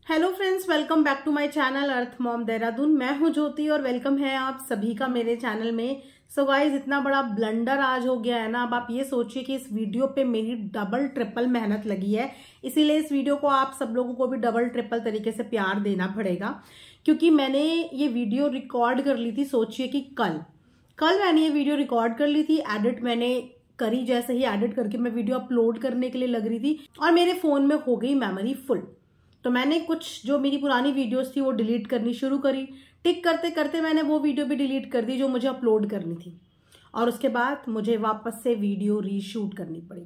Hello friends, welcome back to my channel earth mom Dehradun. मैं हूं ज्योति और वेलकम है आप सभी का मेरे चैनल में। सो गाइज, इतना बड़ा ब्लंडर आज हो गया है ना। अब आप ये सोचिए कि इस वीडियो पे मेरी डबल ट्रिपल मेहनत लगी है, इसीलिए इस वीडियो को आप सब लोगों को भी डबल ट्रिपल तरीके से प्यार देना पड़ेगा। क्योंकि मैंने ये वीडियो रिकॉर्ड कर ली थी, सोचिए कि कल मैंने ये वीडियो रिकॉर्ड कर ली थी। एडिट मैंने करी, जैसे ही एडिट करके मैं वीडियो अपलोड करने के लिए लग रही थी और मेरे फोन में हो गई मेमोरी फुल। तो मैंने कुछ जो मेरी पुरानी वीडियोस थी वो डिलीट करनी शुरू करी। टिक करते करते मैंने वो वीडियो भी डिलीट कर दी जो मुझे अपलोड करनी थी, और उसके बाद मुझे वापस से वीडियो रीशूट करनी पड़ी।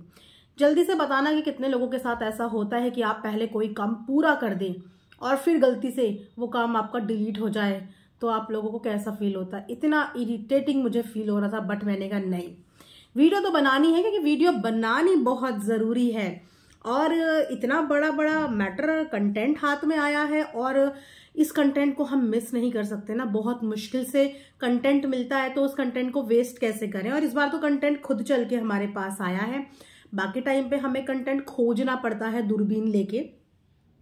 जल्दी से बताना कि कितने लोगों के साथ ऐसा होता है कि आप पहले कोई काम पूरा कर दें और फिर गलती से वो काम आपका डिलीट हो जाए, तो आप लोगों को कैसा फील होता है। इतना इरिटेटिंग मुझे फील हो रहा था, बट मैंने कहा नहीं, वीडियो तो बनानी है, क्योंकि वीडियो बनानी बहुत जरूरी है। और इतना बड़ा बड़ा मैटर कंटेंट हाथ में आया है और इस कंटेंट को हम मिस नहीं कर सकते ना। बहुत मुश्किल से कंटेंट मिलता है, तो उस कंटेंट को वेस्ट कैसे करें। और इस बार तो कंटेंट खुद चल के हमारे पास आया है। बाकी टाइम पे हमें कंटेंट खोजना पड़ता है दूरबीन लेके,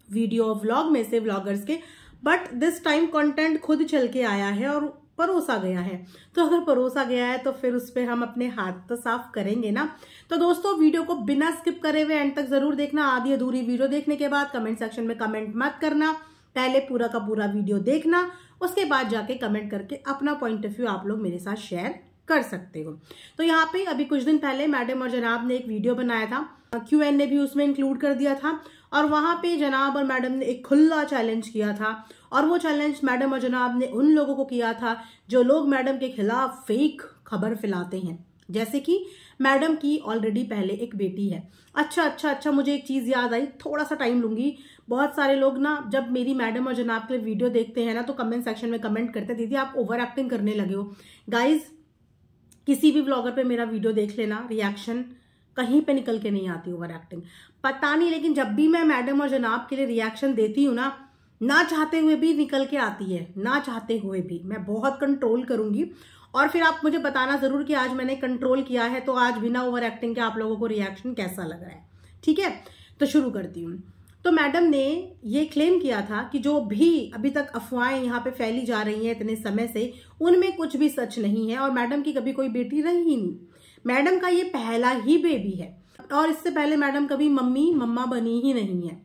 वीडियो व्लॉग में से, व्लॉगर्स के। बट दिस टाइम कंटेंट खुद चल के आया है और परोसा गया है। तो अगर परोसा गया है तो फिर उस पर हम अपने हाथ तो साफ करेंगे ना। तो दोस्तों, वीडियो को बिना स्किप करे हुए एंड तक जरूर देखना। आधी अधूरी वीडियो देखने के बाद कमेंट सेक्शन में कमेंट मत करना, पहले पूरा का पूरा वीडियो देखना, उसके बाद जाके कमेंट करके अपना पॉइंट ऑफ व्यू आप लोग मेरे साथ शेयर कर सकते हो। तो यहाँ पे अभी कुछ दिन पहले मैडम और जनाब ने एक वीडियो बनाया था, Q&A भी उसमें इंक्लूड कर दिया था, और वहां पे जनाब और मैडम ने एक खुला चैलेंज किया था। और वो चैलेंज मैडम और जनाब ने उन लोगों को किया था जो लोग मैडम के खिलाफ फेक खबर फैलाते हैं। जैसे कि मैडम की ऑलरेडी पहले एक बेटी है। अच्छा, मुझे एक चीज याद आई, थोड़ा सा टाइम लूंगी। बहुत सारे लोग ना, जब मेरी मैडम और जनाब के वीडियो देखते हैं ना, तो कमेंट सेक्शन में कमेंट करते, दीदी आप ओवर एक्टिंग करने लगे हो। गाइज, किसी भी व्लॉगर पे मेरा वीडियो देख लेना, रिएक्शन कहीं पे निकल के नहीं आती ओवर एक्टिंग, पता नहीं। लेकिन जब भी मैं मैडम और जनाब के लिए रिएक्शन देती हूँ ना चाहते हुए भी निकल के आती है, ना चाहते हुए भी। मैं बहुत कंट्रोल करूंगी और फिर आप मुझे बताना जरूर कि आज मैंने कंट्रोल किया है, तो आज बिना ओवर एक्टिंग के आप लोगों को रिएक्शन कैसा लग रहा है। ठीक है, तो शुरू करती हूँ। तो मैडम ने ये क्लेम किया था कि जो भी अभी तक अफवाहें यहाँ पे फैली जा रही हैं इतने समय से, उनमें कुछ भी सच नहीं है और मैडम की कभी कोई बेटी रही ही नहीं। मैडम का ये पहला ही बेबी है और इससे पहले मैडम कभी मम्मा बनी ही नहीं है।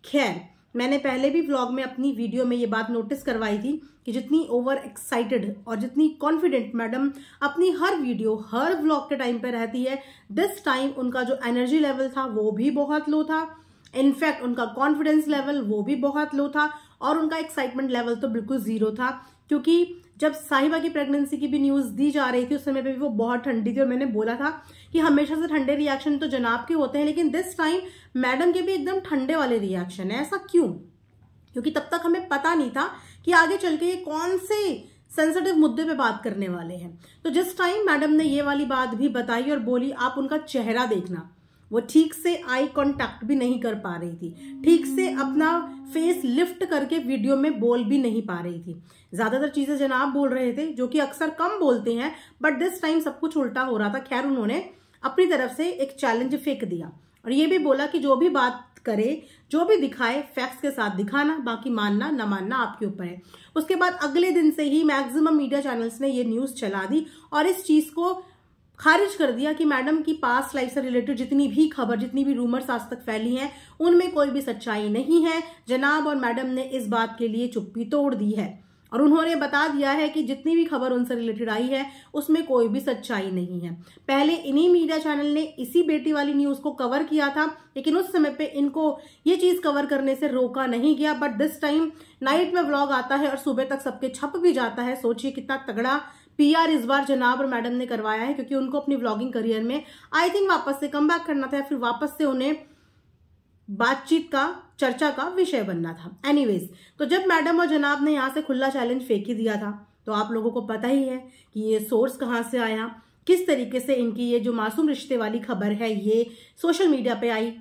खैर, मैंने पहले भी व्लॉग में अपनी वीडियो में ये बात नोटिस करवाई थी कि जितनी ओवर एक्साइटेड और जितनी कॉन्फिडेंट मैडम अपनी हर वीडियो, हर व्लॉग के टाइम पे रहती है, दिस टाइम उनका जो एनर्जी लेवल था वो भी बहुत लो था। इनफैक्ट उनका कॉन्फिडेंस लेवल वो भी बहुत लो था और उनका एक्साइटमेंट लेवल तो बिल्कुल जीरो था। क्योंकि जब साहिबा की प्रेगनेंसी की भी न्यूज दी जा रही थी, उस समय पे भी वो बहुत ठंडी थी और मैंने बोला था कि हमेशा से ठंडे रिएक्शन तो जनाब के होते हैं, लेकिन दिस टाइम मैडम के भी एकदम ठंडे वाले रिएक्शन है। ऐसा क्यों? क्योंकि तब तक हमें पता नहीं था कि आगे चल के ये कौन से सेंसिटिव मुद्दे पे बात करने वाले हैं। तो जिस टाइम मैडम ने ये वाली बात भी बताई और बोली, आप उनका चेहरा देखना, वो ठीक से आई कांटेक्ट भी नहीं कर पा रही थी, ठीक से अपना फेस लिफ्ट करके वीडियो में बोल भी नहीं पा रही थी। ज्यादातर चीजें जनाब बोल रहे थे, जो कि अक्सर कम बोलते हैं, बट दिस टाइम सब कुछ उल्टा हो रहा था। खैर, उन्होंने अपनी तरफ से एक चैलेंज फेंक दिया और ये भी बोला कि जो भी बात करे, जो भी दिखाए, फैक्ट्स के साथ दिखाना, बाकी मानना ना मानना आपके ऊपर है। उसके बाद अगले दिन से ही मैक्सिमम मीडिया चैनल्स ने ये न्यूज चला दी और इस चीज को खारिज कर दिया कि मैडम की पास्ट लाइफ से रिलेटेड जितनी भी खबर, जितनी भी रूमर्स आज तक फैली हैं, उनमें कोई भी सच्चाई नहीं है। जनाब और मैडम ने इस बात के लिए चुप्पी तोड़ दी है और उन्होंने बता दिया है कि जितनी भी खबर उनसे रिलेटेड आई है उसमें कोई भी सच्चाई नहीं है। पहले इन्हीं मीडिया चैनल ने इसी बेटी वाली न्यूज को कवर किया था, लेकिन उस समय पे इनको ये चीज कवर करने से रोका नहीं गया। बट दिस टाइम नाइट में व्लॉग आता है और सुबह तक सबके छप भी जाता है। सोचिए कितना तगड़ा PR इस बार जनाब और मैडम ने करवाया है, क्योंकि उनको अपनी व्लॉगिंग करियर में आई थिंक वापस से कम बैक करना था, फिर वापस से उन्हें बातचीत का, चर्चा का विषय बनना था। एनीवेज, तो जब मैडम और जनाब ने यहाँ से खुला चैलेंज फेंक ही दिया था, तो आप लोगों को पता ही है कि ये सोर्स कहाँ से आया, किस तरीके से इनकी ये जो मासूम रिश्ते वाली खबर है ये सोशल मीडिया पे आई।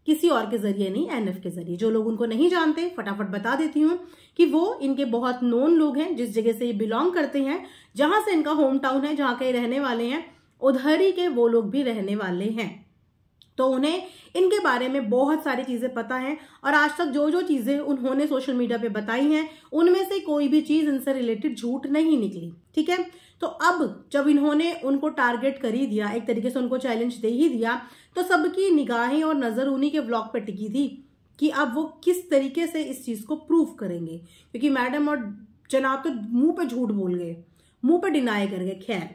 किसी और के जरिए नहीं, NF के जरिए। जो लोग उनको नहीं जानते, फटाफट बता देती हूँ कि वो इनके बहुत नोन लोग हैं, जिस जगह से ये बिलोंग करते हैं, जहां से इनका होम टाउन है, जहां के रहने वाले हैं, उधर ही के वो लोग भी रहने वाले हैं। तो उन्हें इनके बारे में बहुत सारी चीजें पता हैं और आज तक जो जो चीजें उन्होंने सोशल मीडिया पे बताई हैं उनमें से कोई भी चीज इनसे रिलेटेड झूठ नहीं निकली। ठीक है, तो अब जब इन्होंने उनको टारगेट कर ही दिया, एक तरीके से उनको चैलेंज दे ही दिया, तो सबकी निगाहें और नजर उन्हीं के व्लॉग पे टिकी थी कि अब वो किस तरीके से इस चीज को प्रूव करेंगे, क्योंकि मैडम और जनाब तो मुंह पे झूठ बोल गए, मुंह पे डिनाई कर गए। खैर,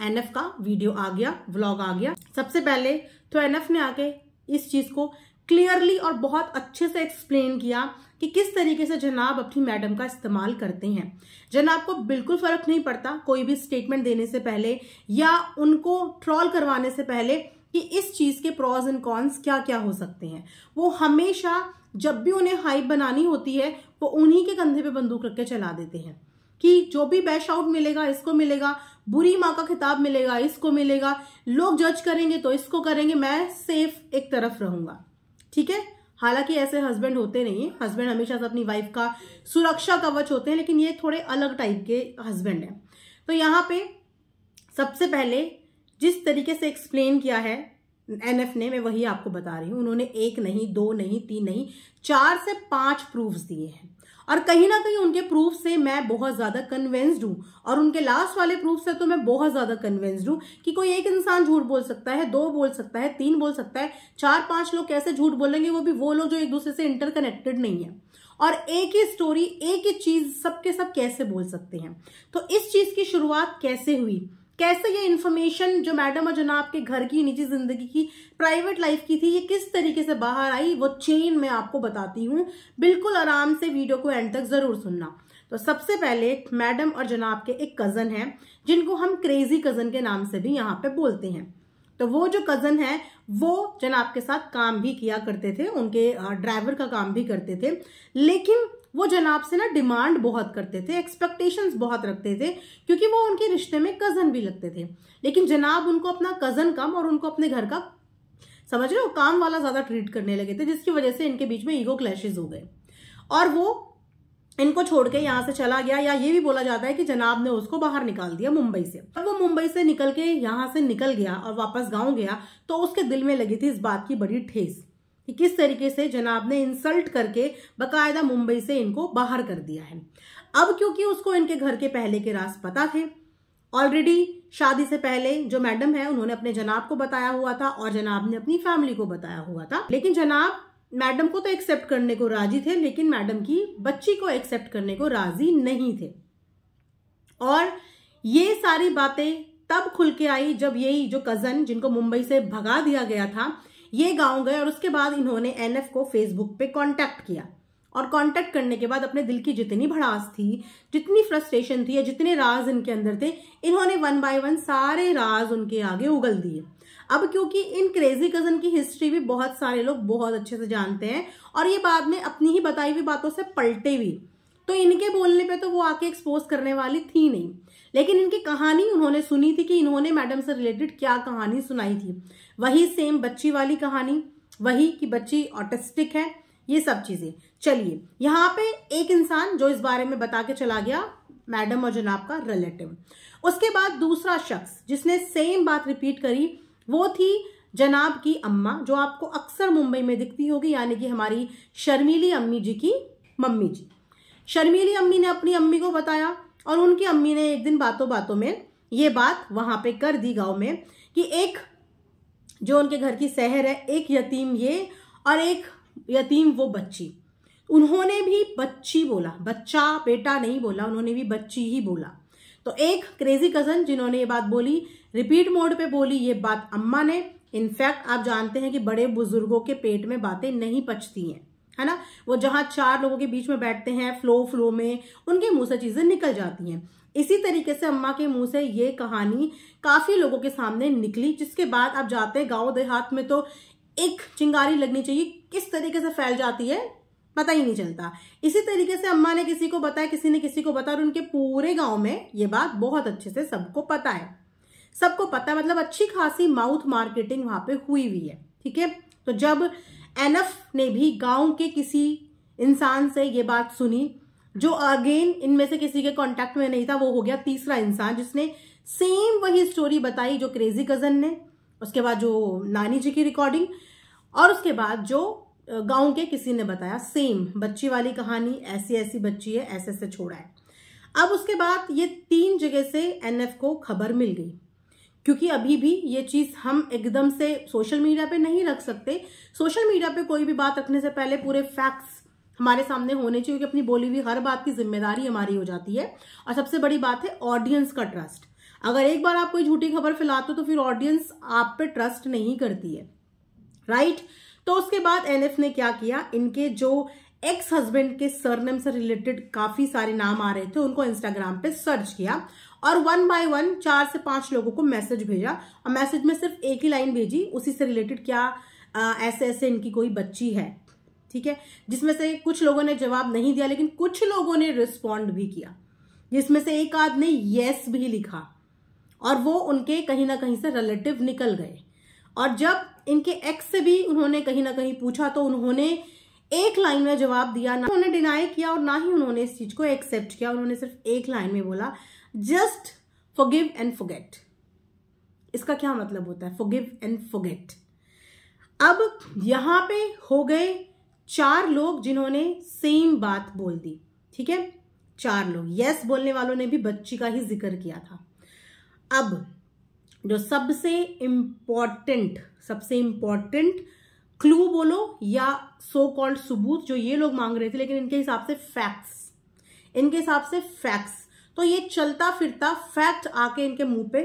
एनएफ का वीडियो आ गया, व्लॉग आ गया। सबसे पहले तो एनएफ ने आके इस चीज को क्लियरली और बहुत अच्छे से एक्सप्लेन किया कि किस तरीके से जनाब अपनी मैडम का इस्तेमाल करते हैं। जनाब को बिल्कुल फर्क नहीं पड़ता कोई भी स्टेटमेंट देने से पहले या उनको ट्रोल करवाने से पहले कि इस चीज के प्रॉज एंड कॉन्स क्या क्या हो सकते हैं। वो हमेशा जब भी उन्हें हाइप बनानी होती है वो उन्हीं के कंधे पे बंदूक रख के चला देते हैं कि जो भी बैश आउट मिलेगा इसको मिलेगा, बुरी माँ का खिताब मिलेगा इसको मिलेगा, लोग जज करेंगे तो इसको करेंगे, मैं सेफ एक तरफ रहूंगा। ठीक है, हालांकि ऐसे हस्बैंड होते नहीं है, हस्बैंड हमेशा से अपनी वाइफ का सुरक्षा कवच होते हैं, लेकिन ये थोड़े अलग टाइप के हस्बैंड हैं। तो यहाँ पे सबसे पहले जिस तरीके से एक्सप्लेन किया है एनएफ ने, मैं वही आपको बता रही हूं। उन्होंने 1 नहीं, 2 नहीं, 3 नहीं, 4 से 5 प्रूफ्स दिए हैं और कहीं ना कहीं उनके प्रूफ से मैं बहुत ज्यादा कन्विंस्ड हूं और उनके लास्ट वाले प्रूफ से तो मैं बहुत ज्यादा कन्विंस्ड हूं कि कोई एक इंसान झूठ बोल सकता है, 2 बोल सकता है, 3 बोल सकता है, 4-5 लोग कैसे झूठ बोलेंगे, वो भी वो लोग जो एक दूसरे से इंटरकनेक्टेड नहीं है और एक ही स्टोरी, एक ही चीज सबके सब कैसे बोल सकते हैं। तो इस चीज की शुरुआत कैसे हुई, कैसे ये इन्फॉर्मेशन जो मैडम और जनाब के घर की, निजी जिंदगी की, प्राइवेट लाइफ की थी, ये किस तरीके से बाहर आई, वो चेन मैं आपको बताती हूँ। बिल्कुल आराम से वीडियो को एंड तक जरूर सुनना। तो सबसे पहले मैडम और जनाब के एक कजन है जिनको हम क्रेजी कजन के नाम से भी यहाँ पे बोलते हैं। तो वो जो कजन है वो जनाब के साथ काम भी किया करते थे, उनके ड्राइवर का काम भी करते थे, लेकिन वो जनाब से ना डिमांड बहुत करते थे, एक्सपेक्टेशंस बहुत रखते थे, क्योंकि वो उनके रिश्ते में कजन भी लगते थे। लेकिन जनाब उनको अपना कजन कम और उनको अपने घर का, समझ रहे हो, काम वाला ज्यादा ट्रीट करने लगे थे, जिसकी वजह से इनके बीच में ईगो क्लैशेस हो गए और वो इनको छोड़ के यहां से चला गया, या ये भी बोला जाता है कि जनाब ने उसको बाहर निकाल दिया मुंबई से। अब वो मुंबई से निकल के यहां से निकल गया और वापस गांव गया तो उसके दिल में लगी थी इस बात की बड़ी ठेस कि किस तरीके से जनाब ने इंसल्ट करके बकायदा मुंबई से इनको बाहर कर दिया है। अब क्योंकि उसको इनके घर के पहले के राज पता थे, ऑलरेडी शादी से पहले जो मैडम है उन्होंने अपने जनाब को बताया हुआ था और जनाब ने अपनी फैमिली को बताया हुआ था, लेकिन जनाब मैडम को तो एक्सेप्ट करने को राजी थे, लेकिन मैडम की बच्ची को एक्सेप्ट करने को राजी नहीं थे। और ये सारी बातें तब खुल के आई जब यही जो कजन जिनको मुंबई से भगा दिया गया था ये गांव गए और उसके बाद इन्होंने एनएफ को फेसबुक पे कांटेक्ट किया और कांटेक्ट करने के बाद अपने दिल की जितनी भड़ास थी, जितनी फ्रस्ट्रेशन थी या जितने राज इनके अंदर थे, इन्होंने 1 बाय 1 सारे राज उनके आगे उगल दिए। अब क्योंकि इन क्रेजी कजन की हिस्ट्री भी बहुत सारे लोग बहुत अच्छे से जानते हैं और ये बाद में अपनी ही बताई हुई बातों से पलटे भी, तो इनके बोलने पे तो वो आके एक्सपोज करने वाली थी नहीं, लेकिन इनकी कहानी उन्होंने सुनी थी कि इन्होंने मैडम से रिलेटेड क्या कहानी सुनाई थी, वही सेम बच्ची वाली कहानी, वही कि बच्ची ऑटिस्टिक है, ये सब चीजें। चलिए, यहाँ पे एक इंसान जो इस बारे में बता के चला गया, मैडम और जनाब का रिलेटिव। उसके बाद दूसरा शख्स जिसने सेम बात रिपीट करी वो थी जनाब की अम्मा, जो आपको अक्सर मुंबई में दिखती होगी, यानी कि हमारी शर्मीली अम्मी जी की मम्मी जी। शर्मीली अम्मी ने अपनी अम्मी को बताया और उनकी अम्मी ने एक दिन बातों बातों में ये बात वहां पे कर दी गांव में कि एक जो उनके घर की सहर है, एक यतीम ये और एक यतीम वो बच्ची। उन्होंने भी बच्ची बोला, बच्चा बेटा नहीं बोला, उन्होंने भी बच्ची ही बोला। तो एक क्रेजी कजन जिन्होंने ये बात बोली, रिपीट मोड पे बोली ये बात अम्मा ने। इनफैक्ट आप जानते हैं कि बड़े बुजुर्गों के पेट में बातें नहीं पचती हैं, है ना, वो जहां 4 लोगों के बीच में बैठते हैं फ्लो में उनके मुंह से चीजें निकल जाती हैं। इसी तरीके से अम्मा के मुंह से ये कहानी काफी लोगों के सामने निकली, जिसके बाद आप जाते हैं गांव देहात में तो एक चिंगारी लगनी चाहिए, किस तरीके से फैल जाती है पता ही नहीं चलता। इसी तरीके से अम्मा ने किसी को बताया, किसी ने किसी को बताया और उनके पूरे गांव में ये बात बहुत अच्छे से सबको पता है, सबको पता है, मतलब अच्छी खासी माउथ मार्केटिंग वहां पे हुई हुई है। ठीक है, तो जब एनएफ ने भी गांव के किसी इंसान से ये बात सुनी जो अगेन इनमें से किसी के कांटेक्ट में नहीं था, वो हो गया तीसरा इंसान जिसने सेम वही स्टोरी बताई जो क्रेजी कजन ने, उसके बाद जो नानी जी की रिकॉर्डिंग, और उसके बाद जो गांव के किसी ने बताया सेम बच्ची वाली कहानी, ऐसी ऐसी बच्ची है, ऐसे ऐसे छोड़ा है। अब उसके बाद ये 3 जगह से एनएफ को खबर मिल गई, क्योंकि अभी भी ये चीज हम एकदम से सोशल मीडिया पे नहीं रख सकते। सोशल मीडिया पे कोई भी बात रखने से पहले पूरे फैक्ट्स हमारे सामने होने चाहिए, क्योंकि अपनी बोली हुई हर बात की जिम्मेदारी हमारी हो जाती है। और सबसे बड़ी बात है ऑडियंस का ट्रस्ट। अगर एक बार आप कोई झूठी खबर फैलाते हो तो फिर ऑडियंस आप पे ट्रस्ट नहीं करती है, राइट। तो उसके बाद एनएफ ने क्या किया, इनके जो एक्स हस्बैंड के सरनेम से रिलेटेड काफी सारे नाम आ रहे थे, उनको इंस्टाग्राम पे सर्च किया और 1 बाय 1 4 से 5 लोगों को मैसेज भेजा, और मैसेज में सिर्फ एक ही लाइन भेजी, उसी से रिलेटेड क्या ऐसे ऐसे इनकी कोई बच्ची है, ठीक है। जिसमें से कुछ लोगों ने जवाब नहीं दिया, लेकिन कुछ लोगों ने रिस्पॉन्ड भी किया, जिसमें से एक आदमी ने यस भी लिखा, और वो उनके कहीं ना कहीं से रिलेटिव निकल गए। और जब इनके एक्स से भी उन्होंने कहीं ना कहीं पूछा तो उन्होंने एक लाइन में जवाब दिया, ना उन्होंने डिनाई किया और ना ही उन्होंने इस चीज को एक्सेप्ट किया। उन्होंने सिर्फ एक लाइन में बोला, जस्ट फॉरगिव एंड फॉरगेट। इसका क्या मतलब होता है, फॉरगिव एंड फॉरगेट। अब यहां पे हो गए 4 लोग जिन्होंने सेम बात बोल दी, ठीक है। 4 लोग, यस बोलने वालों ने भी बच्ची का ही जिक्र किया था। अब जो सबसे इंपॉर्टेंट क्लू बोलो या सो कॉल्ड सबूत जो ये लोग मांग रहे थे, लेकिन इनके हिसाब से फैक्ट्स, तो ये चलता फिरता फैक्ट आके इनके मुंह पे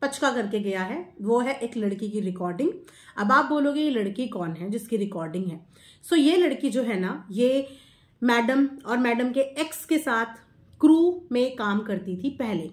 पचका करके गया है। वो है एक लड़की की रिकॉर्डिंग। अब आप बोलोगे ये लड़की कौन है जिसकी रिकॉर्डिंग है। सो ये लड़की जो है ना, ये मैडम और मैडम के एक्स के साथ क्रू में काम करती थी पहले।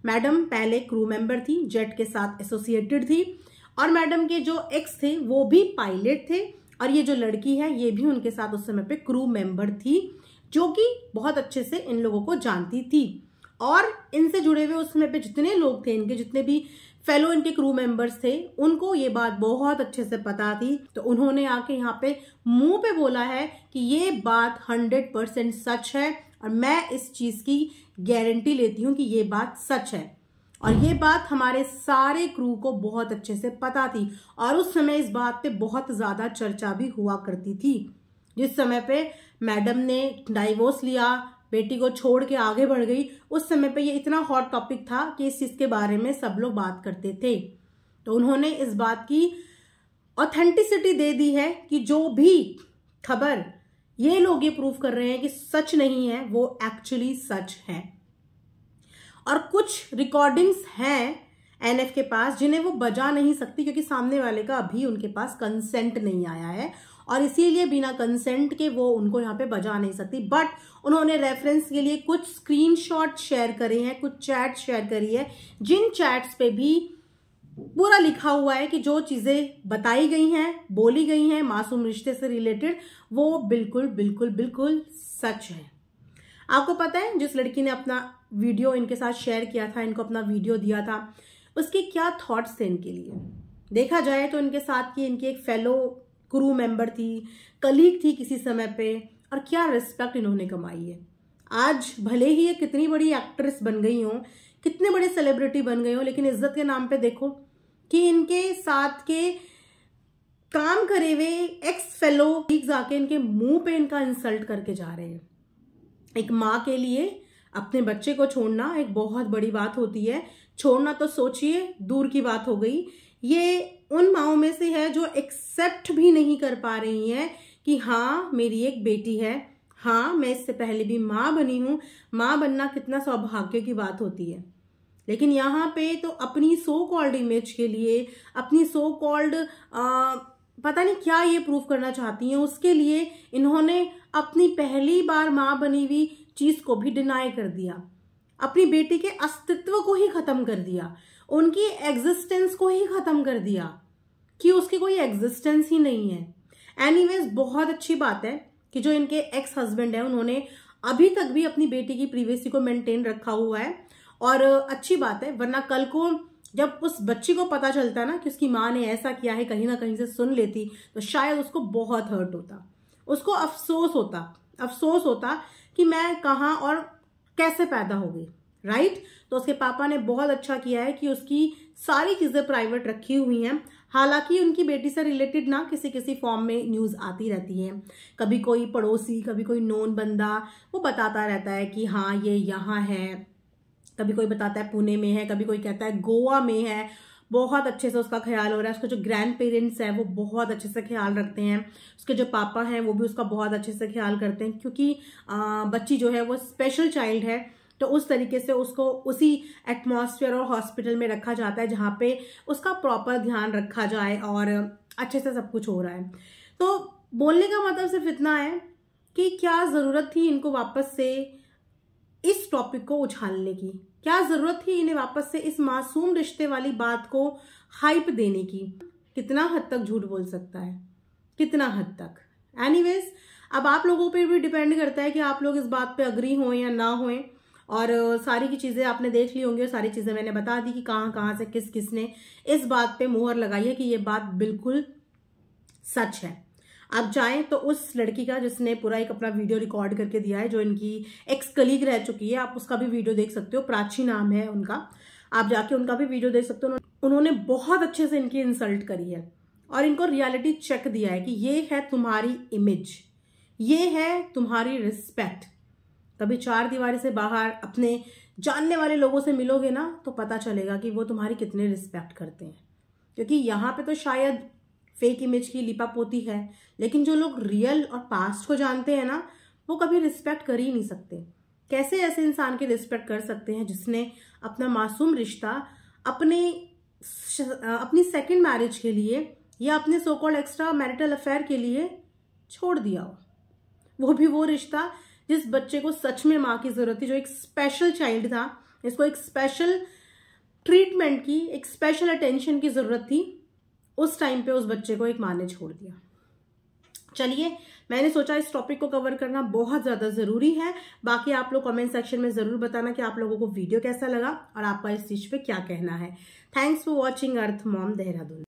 मैडम पहले क्रू मेंबर थी, जेट के साथ एसोसिएटेड थी, और मैडम के जो एक्स थे वो भी पायलट थे, और ये जो लड़की है ये भी उनके साथ उस समय पे क्रू मेंबर थी, जो कि बहुत अच्छे से इन लोगों को जानती थी। और इनसे जुड़े हुए उस समय पे जितने लोग थे, इनके जितने भी फेलो इनके क्रू मेंबर्स थे, उनको ये बात बहुत अच्छे से पता थी। तो उन्होंने आके यहाँ पे मुंह पे बोला है कि ये बात 100% सच है, और मैं इस चीज की गारंटी लेती हूं कि ये बात सच है। और ये बात हमारे सारे क्रू को बहुत अच्छे से पता थी, और उस समय इस बात पे बहुत ज्यादा चर्चा भी हुआ करती थी। जिस समय पे मैडम ने डाइवोर्स लिया, बेटी को छोड़ के आगे बढ़ गई, उस समय पे ये इतना हॉट टॉपिक था कि इस चीज के बारे में सब लोग बात करते थे। तो उन्होंने इस बात की ऑथेंटिसिटी दे दी है कि जो भी खबर ये लोग ये प्रूव कर रहे हैं कि सच नहीं है, वो एक्चुअली सच है। और कुछ रिकॉर्डिंग्स हैं एनएफ के पास जिन्हें वो बजा नहीं सकती, क्योंकि सामने वाले का अभी उनके पास कंसेंट नहीं आया है, और इसीलिए बिना कंसेंट के वो उनको यहाँ पे बजा नहीं सकती। बट उन्होंने रेफरेंस के लिए कुछ स्क्रीनशॉट शेयर करे हैं, कुछ चैट शेयर करी है, जिन चैट्स पे भी पूरा लिखा हुआ है कि जो चीजें बताई गई हैं, बोली गई हैं मासूम रिश्ते से रिलेटेड, वो बिल्कुल बिल्कुल बिल्कुल सच है। आपको पता है जिस लड़की ने अपना वीडियो इनके साथ शेयर किया था, इनको अपना वीडियो दिया था, उसके क्या थॉट्स थे इनके लिए। देखा जाए तो इनके साथ की इनकी एक फेलो क्रू मेंबर थी, कलीग थी किसी समय पे, और क्या रिस्पेक्ट इन्होंने कमाई है। आज भले ही ये कितनी बड़ी एक्ट्रेस बन गई हो, कितने बड़े सेलिब्रिटी बन गए हो, लेकिन इज्जत के नाम पे देखो कि इनके साथ के काम करे हुए एक्स फेलो कलीग्स आके इनके मुंह पे इनका इंसल्ट करके जा रहे हैं। एक माँ के लिए अपने बच्चे को छोड़ना एक बहुत बड़ी बात होती है। छोड़ना तो सोचिए दूर की बात हो गई, ये उन माओं में से है जो एक्सेप्ट भी नहीं कर पा रही हैं कि हाँ मेरी एक बेटी है, हाँ मैं इससे पहले भी माँ बनी हूं। माँ बनना कितना सौभाग्य की बात होती है, लेकिन यहाँ पे तो अपनी सो कॉल्ड इमेज के लिए, अपनी सो कॉल्ड पता नहीं क्या ये प्रूफ करना चाहती हैं, उसके लिए इन्होंने अपनी पहली बार माँ बनी हुई चीज को भी डिनाई कर दिया, अपनी बेटी के अस्तित्व को ही खत्म कर दिया, उनकी एग्जिस्टेंस को ही खत्म कर दिया कि उसकी कोई एग्जिस्टेंस ही नहीं है। एनीवेज बहुत अच्छी बात है कि जो इनके एक्स हस्बैंड है उन्होंने अभी तक भी अपनी बेटी की प्रिवेसी को मेंटेन रखा हुआ है, और अच्छी बात है। वरना कल को जब उस बच्ची को पता चलता ना कि उसकी माँ ने ऐसा किया है, कहीं ना कहीं से सुन लेती, तो शायद उसको बहुत हर्ट होता, उसको अफसोस होता कि मैं कहाँ और कैसे पैदा हो गई। राइट। तो उसके पापा ने बहुत अच्छा किया है कि उसकी सारी चीजें प्राइवेट रखी हुई हैं। हालांकि उनकी बेटी से रिलेटेड ना किसी किसी फॉर्म में न्यूज आती रहती है, कभी कोई पड़ोसी, कभी कोई नोन बंदा वो बताता रहता है कि हाँ ये यहाँ है, कभी कोई बताता है पुणे में है, कभी कोई कहता है गोवा में है। बहुत अच्छे से उसका ख्याल हो रहा है। उसके जो ग्रैंड पेरेंट्स हैं वो बहुत अच्छे से ख्याल रखते हैं। उसके जो पापा हैं वो भी उसका बहुत अच्छे से ख्याल करते हैं, क्योंकि बच्ची जो है वो स्पेशल चाइल्ड है। तो उस तरीके से उसको उसी एटमॉस्फेयर और हॉस्पिटल में रखा जाता है जहाँ पे उसका प्रॉपर ध्यान रखा जाए और अच्छे से सब कुछ हो रहा है। तो बोलने का मतलब सिर्फ इतना है कि क्या जरूरत थी इनको वापस से इस टॉपिक को उछालने की, क्या जरूरत थी इन्हें वापस से इस मासूम रिश्ते वाली बात को हाइप देने की। कितना हद तक झूठ बोल सकता है, कितना हद तक। एनीवेज, अब आप लोगों पे भी डिपेंड करता है कि आप लोग इस बात पे अग्री हों या ना हों। और सारी की चीजें आपने देख ली होंगी और सारी चीजें मैंने बता दी कि कहाँ कहाँ से किस किसने इस बात पे मुहर लगाई है कि ये बात बिल्कुल सच है। आप चाहें तो उस लड़की का जिसने पूरा एक अपना वीडियो रिकॉर्ड करके दिया है, जो इनकी एक्स कलीग रह चुकी है, आप उसका भी वीडियो देख सकते हो। प्राची नाम है उनका, आप जाके उनका भी वीडियो देख सकते हो। उन्होंने बहुत अच्छे से इनकी इंसल्ट करी है और इनको रियलिटी चेक दिया है कि ये है तुम्हारी इमेज, ये है तुम्हारी रिस्पेक्ट। कभी चार दीवारी से बाहर अपने जानने वाले लोगों से मिलोगे ना तो पता चलेगा कि वो तुम्हारी कितने रिस्पेक्ट करते हैं। क्योंकि यहाँ पे तो शायद फेक इमेज की लिपापोती है, लेकिन जो लोग रियल और पास्ट को जानते हैं ना वो कभी रिस्पेक्ट कर ही नहीं सकते। कैसे ऐसे इंसान की रिस्पेक्ट कर सकते हैं जिसने अपना मासूम रिश्ता अपनी सेकंड मैरिज के लिए या अपने so called extra marital affair के लिए छोड़ दिया हो, वो भी वो रिश्ता जिस बच्चे को सच में माँ की जरूरत थी, जो एक स्पेशल चाइल्ड था, इसको एक स्पेशल ट्रीटमेंट की, एक स्पेशल अटेंशन की जरूरत थी। उस टाइम पे उस बच्चे को एक माँ ने छोड़ दिया। चलिए, मैंने सोचा इस टॉपिक को कवर करना बहुत ज्यादा जरूरी है। बाकी आप लोग कमेंट सेक्शन में जरूर बताना कि आप लोगों को वीडियो कैसा लगा और आपका इस चीज पे क्या कहना है। Thanks for watching earth mom Dehradun.